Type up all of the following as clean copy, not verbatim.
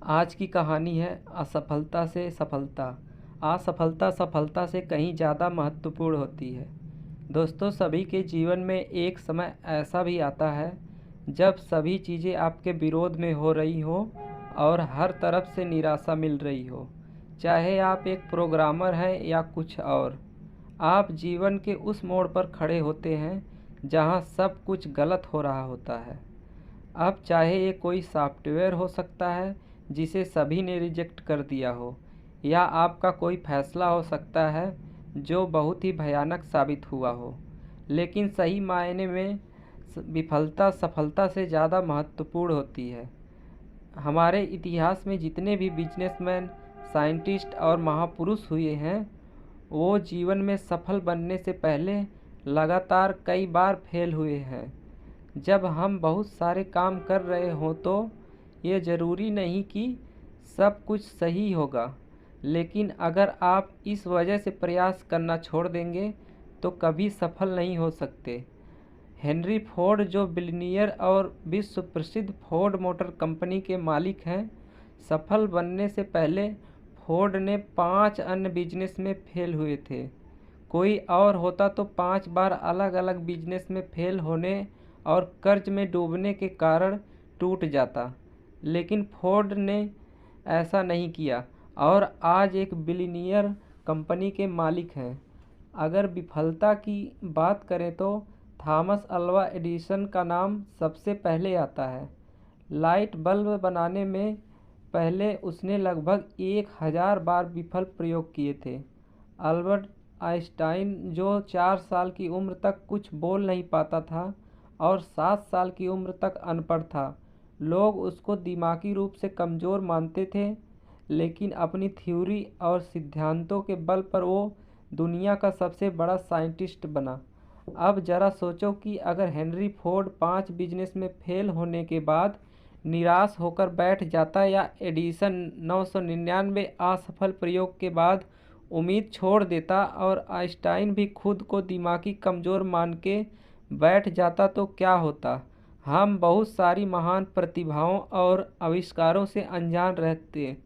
आज की कहानी है असफलता से सफलता। असफलता सफलता से कहीं ज़्यादा महत्वपूर्ण होती है। दोस्तों, सभी के जीवन में एक समय ऐसा भी आता है जब सभी चीज़ें आपके विरोध में हो रही हो और हर तरफ से निराशा मिल रही हो। चाहे आप एक प्रोग्रामर हैं या कुछ और, आप जीवन के उस मोड़ पर खड़े होते हैं जहां सब कुछ गलत हो रहा होता है। अब चाहे ये कोई सॉफ्टवेयर हो सकता है जिसे सभी ने रिजेक्ट कर दिया हो, या आपका कोई फैसला हो सकता है जो बहुत ही भयानक साबित हुआ हो। लेकिन सही मायने में विफलता सफलता से ज़्यादा महत्वपूर्ण होती है। हमारे इतिहास में जितने भी बिजनेसमैन, साइंटिस्ट और महापुरुष हुए हैं, वो जीवन में सफल बनने से पहले लगातार कई बार फेल हुए हैं। जब हम बहुत सारे काम कर रहे हों तो ये ज़रूरी नहीं कि सब कुछ सही होगा, लेकिन अगर आप इस वजह से प्रयास करना छोड़ देंगे तो कभी सफल नहीं हो सकते। हेनरी फोर्ड, जो बिलियनियर और विश्व प्रसिद्ध फोर्ड मोटर कंपनी के मालिक हैं, सफल बनने से पहले फोर्ड ने 5 अन्य बिजनेस में फेल हुए थे। कोई और होता तो 5 बार अलग अलग बिजनेस में फेल होने और कर्ज में डूबने के कारण टूट जाता, लेकिन फोर्ड ने ऐसा नहीं किया और आज एक बिलियनियर कंपनी के मालिक हैं। अगर विफलता की बात करें तो थॉमस अल्वा एडिसन का नाम सबसे पहले आता है। लाइट बल्ब बनाने में पहले उसने लगभग 1000 बार विफल प्रयोग किए थे। अल्बर्ट आइंस्टाइन, जो 4 साल की उम्र तक कुछ बोल नहीं पाता था और 7 साल की उम्र तक अनपढ़ था, लोग उसको दिमागी रूप से कमज़ोर मानते थे, लेकिन अपनी थ्योरी और सिद्धांतों के बल पर वो दुनिया का सबसे बड़ा साइंटिस्ट बना। अब ज़रा सोचो कि अगर हेनरी फोर्ड 5 बिजनेस में फेल होने के बाद निराश होकर बैठ जाता, या एडिसन 999 असफल प्रयोग के बाद उम्मीद छोड़ देता और आइंस्टाइन भी खुद को दिमागी कमज़ोर मान के बैठ जाता, तो क्या होता? हम बहुत सारी महान प्रतिभाओं और आविष्कारों से अनजान रहते।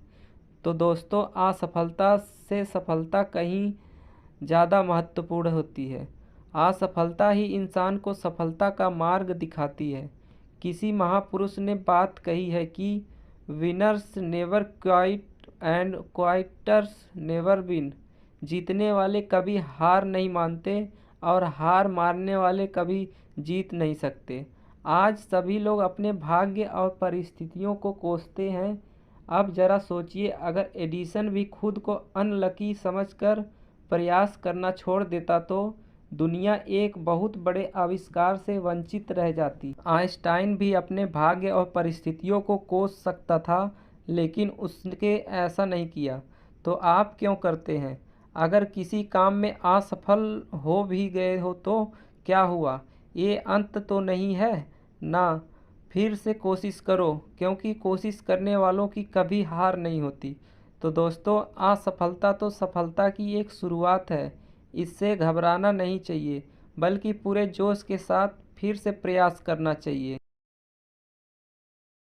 तो दोस्तों, असफलता से सफलता कहीं ज़्यादा महत्वपूर्ण होती है। असफलता ही इंसान को सफलता का मार्ग दिखाती है। किसी महापुरुष ने बात कही है कि winners never quit and quitters never win. जीतने वाले कभी हार नहीं मानते और हार मानने वाले कभी जीत नहीं सकते। आज सभी लोग अपने भाग्य और परिस्थितियों को कोसते हैं। अब ज़रा सोचिए, अगर एडिसन भी खुद को अनलकी समझकर प्रयास करना छोड़ देता तो दुनिया एक बहुत बड़े आविष्कार से वंचित रह जाती। आइंस्टाइन भी अपने भाग्य और परिस्थितियों को कोस सकता था, लेकिन उसने ऐसा नहीं किया। तो आप क्यों करते हैं? अगर किसी काम में असफल हो भी गए हो तो क्या हुआ? ये अंत तो नहीं है ना। फिर से कोशिश करो, क्योंकि कोशिश करने वालों की कभी हार नहीं होती। तो दोस्तों, असफलता तो सफलता की एक शुरुआत है। इससे घबराना नहीं चाहिए, बल्कि पूरे जोश के साथ फिर से प्रयास करना चाहिए।